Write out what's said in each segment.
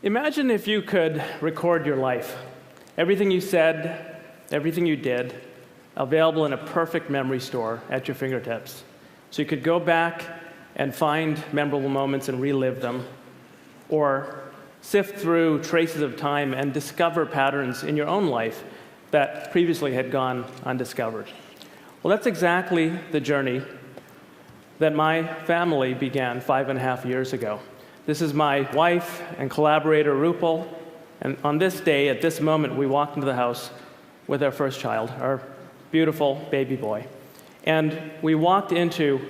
Imagine if you could record your life. Everything you said, everything you did, available in a perfect memory store at your fingertips. So you could go back and find memorable moments and relive them, or sift through traces of time and discover patterns in your own life that previously had gone undiscovered. Well, that's exactly the journey that my family began 5.5 years ago. This is my wife and collaborator, Rupal, and on this day, at this moment, we walked into the house with our first child, our beautiful baby boy. And we walked into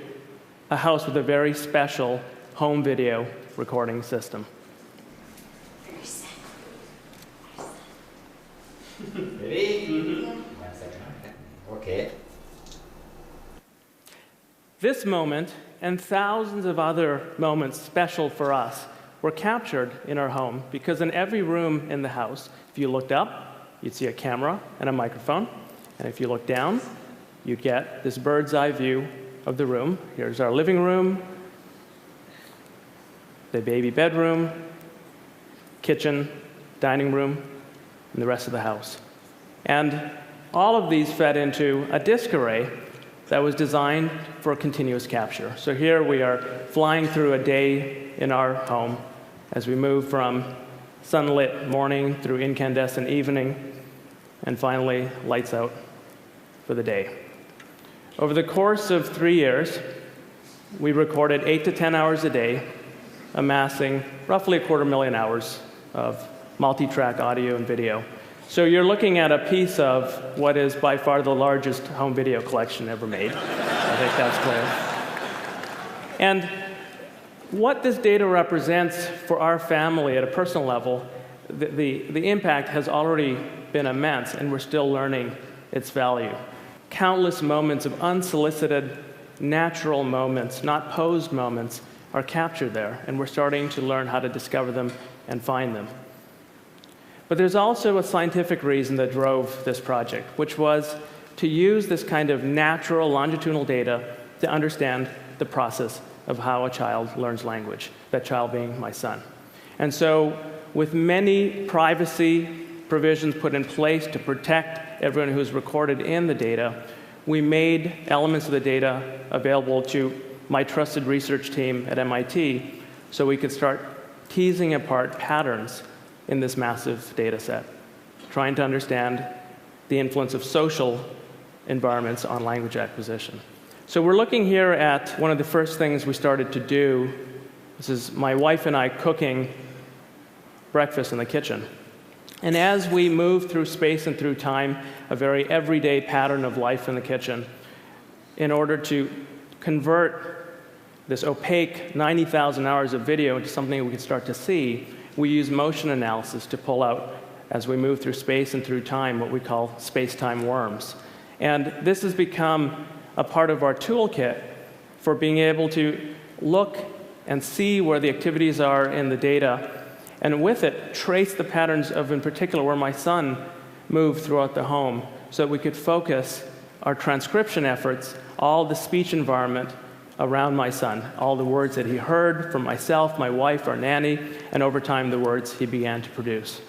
a house with a very special home video recording system. Ready? Mm-hmm. 1 second. Okay. This moment, and thousands of other moments special for us, were captured in our home because in every room in the house, if you looked up, you'd see a camera and a microphone. And if you looked down, you'd get this bird's eye view of the room. Here's our living room, the baby bedroom, kitchen, dining room, and the rest of the house. And all of these fed into a disk array that was designed for continuous capture. So here we are flying through a day in our home as we move from sunlit morning through incandescent evening, and finally lights out for the day. Over the course of 3 years, we recorded 8 to 10 hours a day, amassing roughly 250,000 hours of multi-track audio and video. So you're looking at a piece of what is by far the largest home video collection ever made. I think that's clear. And what this data represents for our family at a personal level, the impact has already been immense, and we're still learning its value. Countless moments of unsolicited, natural moments, not posed moments, are captured there, and we're starting to learn how to discover them and find them. But there's also a scientific reason that drove this project, which was to use this kind of natural longitudinal data to understand the process of how a child learns language, that child being my son. And so, with many privacy provisions put in place to protect everyone who's recorded in the data, we made elements of the data available to my trusted research team at MIT so we could start teasing apart patterns in this massive data set, trying to understand the influence of social environments on language acquisition. So we're looking here at one of the first things we started to do. This is my wife and I cooking breakfast in the kitchen. And as we move through space and through time, a very everyday pattern of life in the kitchen, in order to convert this opaque 90,000 hours of video into something we can start to see, we use motion analysis to pull out, as we move through space and through time, what we call space-time worms. And this has become a part of our toolkit for being able to look and see where the activities are in the data, and with it, trace the patterns of, in particular, where my son moved throughout the home, so that we could focus our transcription efforts, all the speech environment around my son, all the words that he heard from myself, my wife, our nanny, and over time the words he began to produce.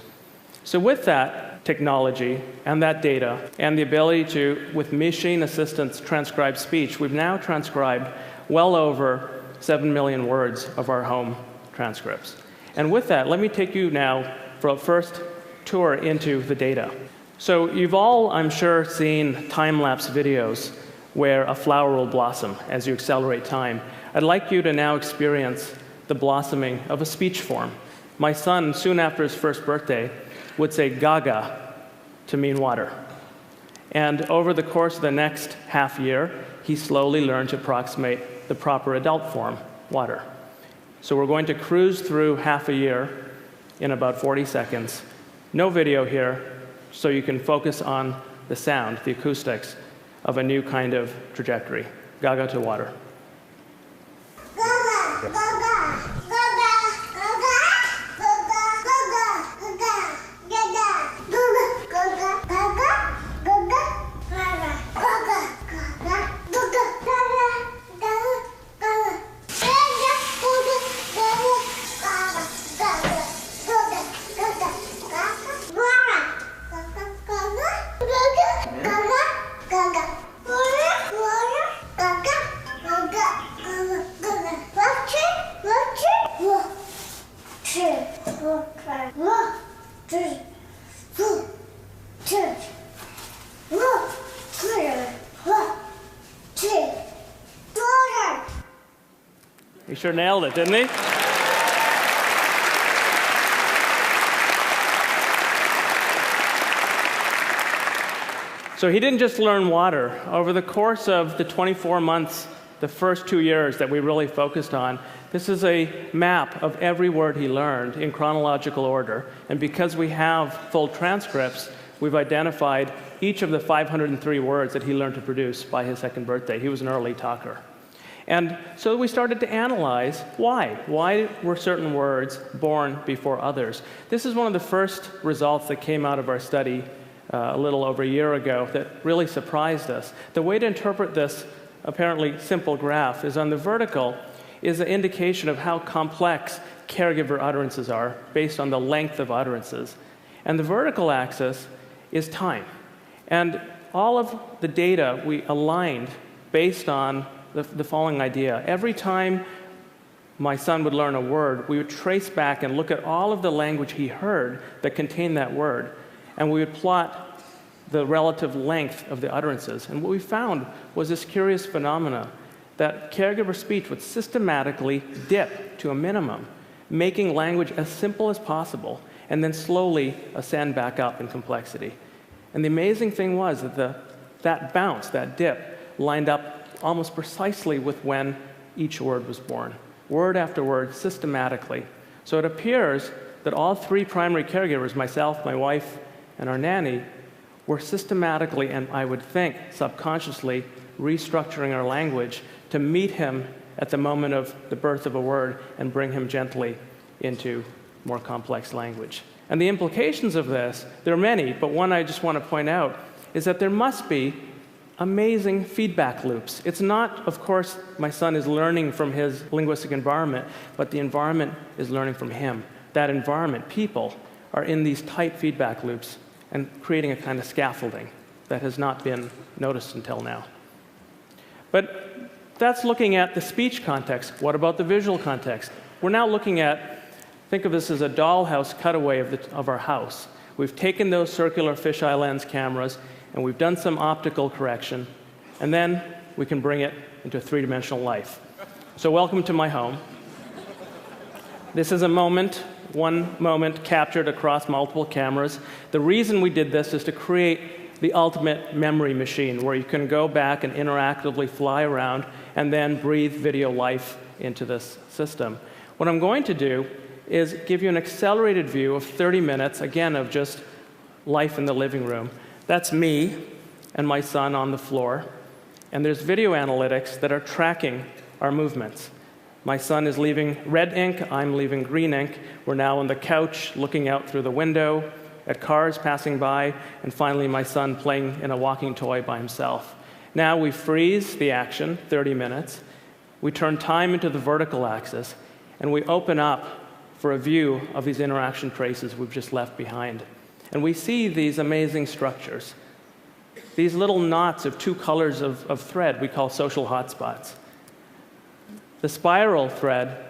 So with that technology and that data and the ability to, with machine assistance, transcribe speech, we've now transcribed well over 7 million words of our home transcripts. And with that, let me take you now for a first tour into the data. So you've all, I'm sure, seen time-lapse videos where a flower will blossom as you accelerate time. I'd like you to now experience the blossoming of a speech form. My son, soon after his first birthday, would say gaga to mean water. And over the course of the next half year, he slowly learned to approximate the proper adult form, water. So we're going to cruise through half a year in about 40 seconds. No video here, so you can focus on the sound, the acoustics, of a new kind of trajectory. Gaga to water. Gaga, gaga, gaga, gaga, gaga, gaga, gaga, gaga, gaga, gaga, gaga, gaga, gaga, gaga, gaga, gaga. He sure nailed it, didn't he? So he didn't just learn water. Over the course of the 24 months, the first 2 years that we really focused on, this is a map of every word he learned in chronological order. And because we have full transcripts, we've identified each of the 503 words that he learned to produce by his second birthday. He was an early talker. And so we started to analyze why. Why were certain words born before others? This is one of the first results that came out of our study a little over a year ago that really surprised us. The way to interpret this apparently simple graph is on the vertical is an indication of how complex caregiver utterances are based on the length of utterances. And the vertical axis is time. And all of the data we aligned based on the following idea. Every time my son would learn a word, we would trace back and look at all of the language he heard that contained that word. And we would plot the relative length of the utterances. And what we found was this curious phenomena that caregiver speech would systematically dip to a minimum, making language as simple as possible, and then slowly ascend back up in complexity. And the amazing thing was that that bounce, that dip, lined up almost precisely with when each word was born, word after word, systematically. So it appears that all three primary caregivers, myself, my wife, and our nanny, were systematically, and I would think subconsciously, restructuring our language to meet him at the moment of the birth of a word and bring him gently into more complex language. And the implications of this, there are many, but one I just want to point out is that there must be amazing feedback loops. It's not, of course, my son is learning from his linguistic environment, but the environment is learning from him. That environment, people, are in these tight feedback loops and creating a kind of scaffolding that has not been noticed until now. But that's looking at the speech context. What about the visual context? We're now looking at, think of this as a dollhouse cutaway of our house. We've taken those circular fisheye lens cameras and we've done some optical correction, and then we can bring it into a three-dimensional life. So welcome to my home. This is a moment, one moment captured across multiple cameras. The reason we did this is to create the ultimate memory machine where you can go back and interactively fly around and then breathe video life into this system. What I'm going to do is give you an accelerated view of 30 minutes, again, of just life in the living room. That's me and my son on the floor. And there's video analytics that are tracking our movements. My son is leaving red ink, I'm leaving green ink. We're now on the couch looking out through the window at cars passing by, and finally my son playing in a walking toy by himself. Now we freeze the action, 30 minutes. We turn time into the vertical axis, and we open up for a view of these interaction traces we've just left behind. And we see these amazing structures. These little knots of two colors of thread we call social hotspots. The spiral thread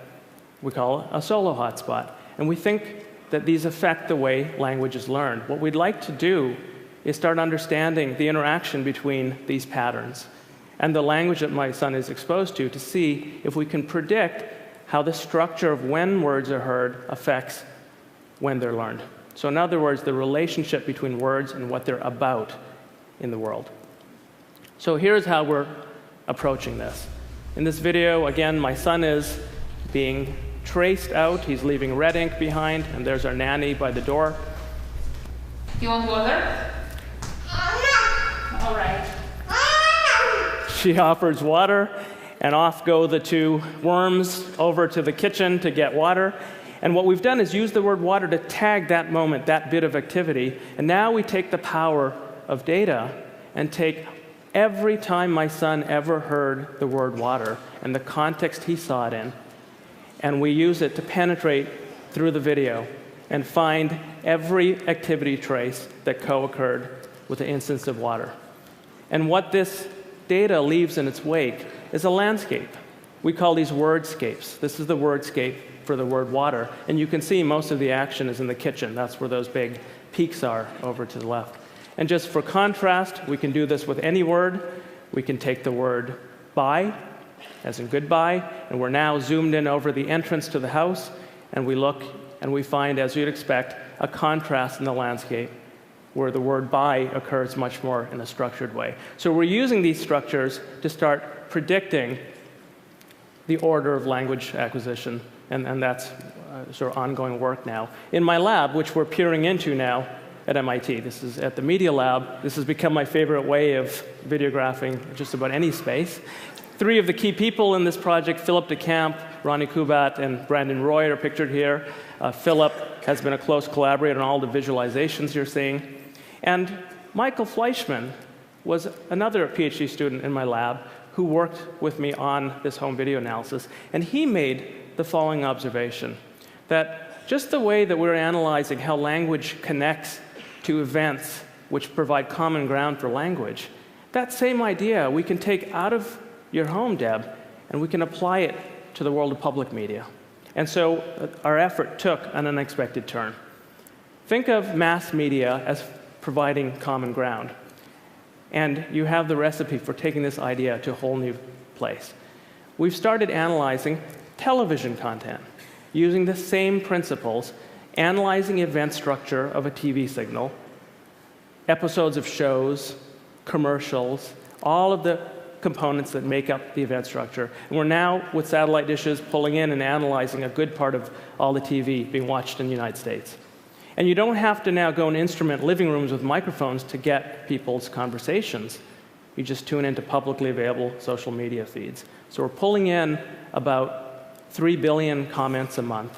we call a solo hotspot. And we think that these affect the way language is learned. What we'd like to do is start understanding the interaction between these patterns and the language that my son is exposed to see if we can predict how the structure of when words are heard affects when they're learned. So in other words, the relationship between words and what they're about in the world. So here's how we're approaching this. In this video, again, my son is being traced out. He's leaving red ink behind, and there's our nanny by the door. You want water? All right. She offers water, and off go the two worms over to the kitchen to get water. And what we've done is use the word water to tag that moment, that bit of activity. And now we take the power of data and take every time my son ever heard the word water and the context he saw it in, and we use it to penetrate through the video and find every activity trace that co-occurred with the instance of water. And what this data leaves in its wake is a landscape. We call these wordscapes. This is the wordscape for the word water. And you can see most of the action is in the kitchen. That's where those big peaks are over to the left. And just for contrast, we can do this with any word. We can take the word buy, as in goodbye, and we're now zoomed in over the entrance to the house, and we look and we find, as you'd expect, a contrast in the landscape where the word bye occurs much more in a structured way. So we're using these structures to start predicting the order of language acquisition, and that's sort of ongoing work now. In my lab, which we're peering into now at MIT, this is at the Media Lab, this has become my favorite way of videographing just about any space. 3 of the key people in this project, Philip de Camp, Ronnie Kubat, and Brandon Roy, are pictured here. Philip has been a close collaborator on all the visualizations you're seeing. And Michael Fleischman was another PhD student in my lab who worked with me on this home video analysis. And he made the following observation, that just the way that we're analyzing how language connects to events which provide common ground for language, that same idea we can take out of your home, Deb, and we can apply it to the world of public media. And so our effort took an unexpected turn. Think of mass media as providing common ground. And you have the recipe for taking this idea to a whole new place. We've started analyzing television content using the same principles, analyzing event structure of a TV signal, episodes of shows, commercials, all of the components that make up the event structure. And we're now, with satellite dishes, pulling in and analyzing a good part of all the TV being watched in the United States. And you don't have to now go and instrument living rooms with microphones to get people's conversations. You just tune into publicly available social media feeds. So we're pulling in about 3 billion comments a month.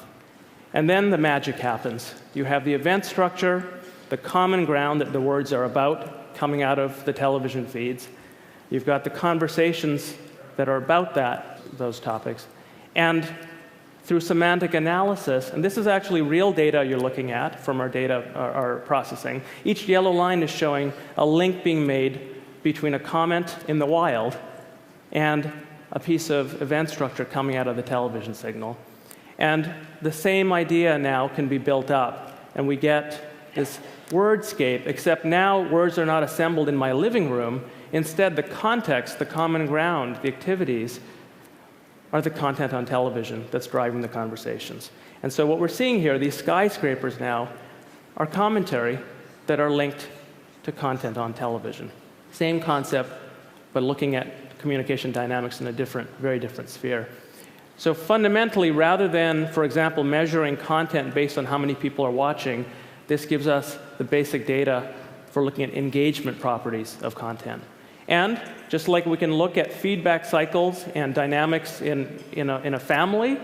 And then the magic happens. You have the event structure, the common ground that the words are about coming out of the television feeds. You've got the conversations that are about those topics. And through semantic analysis, and this is actually real data you're looking at from our data, our processing, each yellow line is showing a link being made between a comment in the wild and a piece of event structure coming out of the television signal. And the same idea now can be built up, and we get this wordscape, except now words are not assembled in my living room. Instead, the context, the common ground, the activities are the content on television that's driving the conversations. And so what we're seeing here, these skyscrapers now, are commentary that are linked to content on television. Same concept, but looking at communication dynamics in a very different sphere. So fundamentally, rather than, for example, measuring content based on how many people are watching, this gives us the basic data for looking at engagement properties of content. And just like we can look at feedback cycles and dynamics in a family,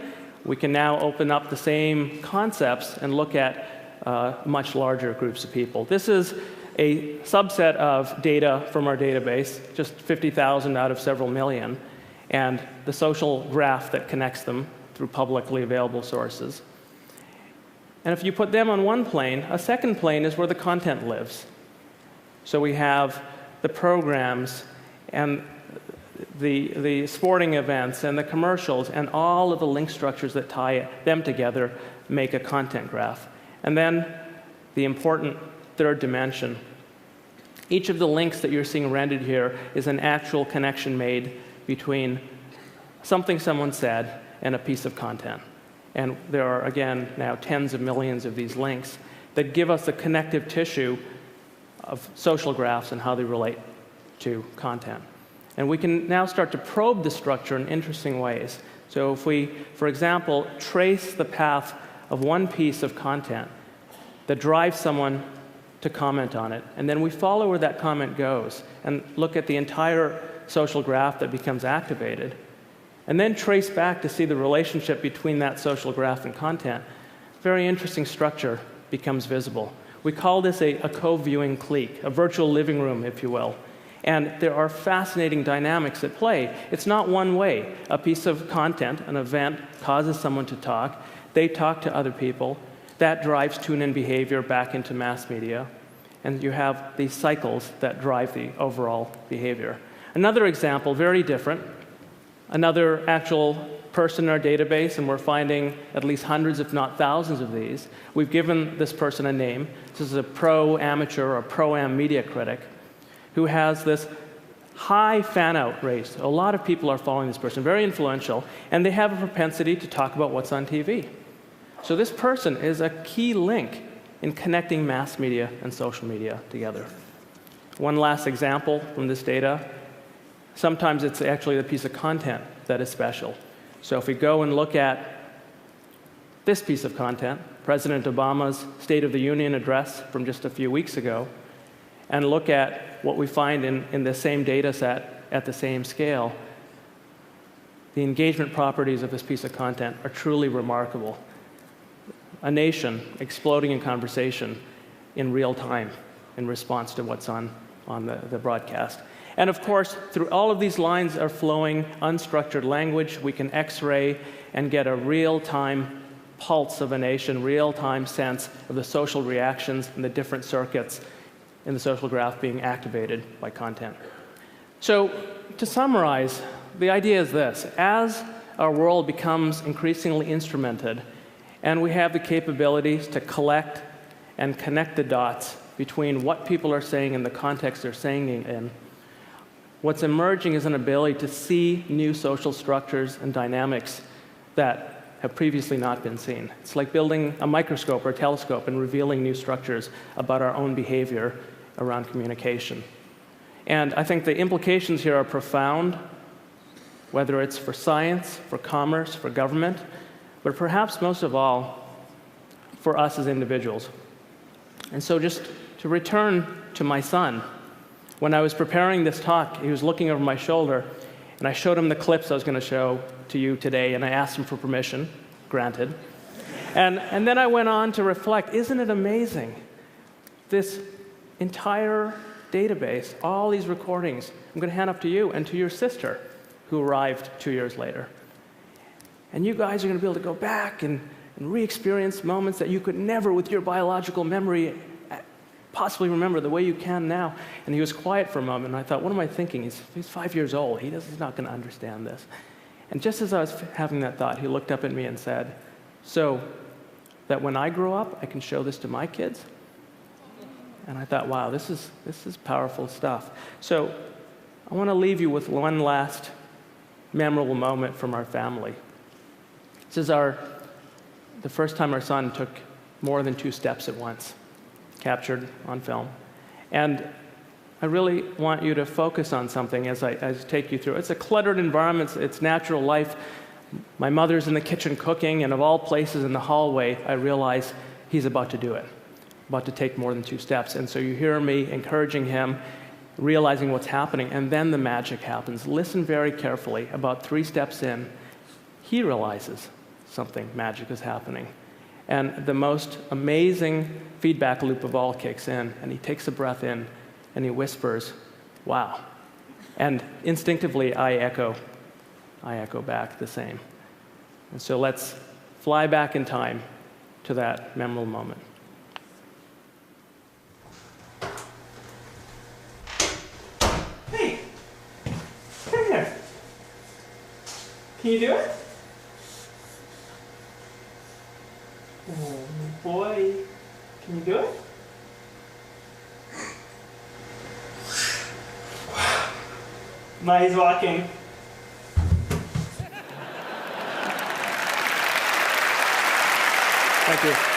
we can now open up the same concepts and look at much larger groups of people. This is a subset of data from our database, just 50,000 out of several million, and the social graph that connects them through publicly available sources. And if you put them on one plane, a second plane is where the content lives. So we have the programs and the sporting events and the commercials and all of the link structures that tie them together make a content graph. And then the important third dimension. Each of the links that you're seeing rendered here is an actual connection made between something someone said and a piece of content. And there are, again, now tens of millions of these links that give us the connective tissue of social graphs and how they relate to content. And we can now start to probe the structure in interesting ways. So if we, for example, trace the path of one piece of content that drives someone to comment on it, and then we follow where that comment goes and look at the entire social graph that becomes activated, and then trace back to see the relationship between that social graph and content, very interesting structure becomes visible. We call this a co-viewing clique, a virtual living room, if you will. And there are fascinating dynamics at play. It's not one way. A piece of content, an event, causes someone to talk. They talk to other people. That drives tune-in behavior back into mass media. And you have these cycles that drive the overall behavior. Another example, very different, another actual person in our database, and we're finding at least hundreds, if not thousands of these. We've given this person a name. This is a pro-amateur or pro-am media critic who has this high fan-out rates. A lot of people are following this person, very influential, and they have a propensity to talk about what's on TV. So this person is a key link in connecting mass media and social media together. One last example from this data. Sometimes it's actually the piece of content that is special. So if we go and look at this piece of content, President Obama's State of the Union address from just a few weeks ago, and look at what we find in the same data set at the same scale, the engagement properties of this piece of content are truly remarkable. A nation exploding in conversation in real time in response to what's on the broadcast. And of course, through all of these lines are flowing unstructured language. We can X-ray and get a real-time pulse of a nation, real-time sense of the social reactions and the different circuits in the social graph being activated by content. So to summarize, the idea is this. As our world becomes increasingly instrumented, and we have the capabilities to collect and connect the dots between what people are saying and the context they're saying it in, what's emerging is an ability to see new social structures and dynamics that have previously not been seen. It's like building a microscope or a telescope and revealing new structures about our own behavior around communication. And I think the implications here are profound, whether it's for science, for commerce, for government, but perhaps most of all, for us as individuals. And so just to return to my son, when I was preparing this talk, he was looking over my shoulder, and I showed him the clips I was going to show to you today, and I asked him for permission, granted. And then I went on to reflect, isn't it amazing? This entire database, all these recordings, I'm going to hand up to you and to your sister, who arrived 2 years later. And you guys are going to be able to go back and re-experience moments that you could never, with your biological memory, possibly remember the way you can now. And he was quiet for a moment, and I thought, what am I thinking? He's 5 years old. He's not going to understand this. And just as I was having that thought, he looked up at me and said, so that when I grow up, I can show this to my kids? And I thought, wow, this is powerful stuff. So I want to leave you with one last memorable moment from our family. This is the first time our son took more than 2 steps at once, captured on film. And I really want you to focus on something as I take you through. It's a cluttered environment, it's natural life. My mother's in the kitchen cooking, and of all places in the hallway, I realize he's about to do it, about to take more than 2 steps. And so you hear me encouraging him, realizing what's happening, and then the magic happens. Listen very carefully. About 3 steps in, he realizes something magic is happening. And the most amazing feedback loop of all kicks in, and he takes a breath in, and he whispers, wow. And instinctively, I echo back the same. And so let's fly back in time to that memorable moment. Hey, come here. Can you do it? Oh, boy. Can you do it? Now he's walking. Thank you.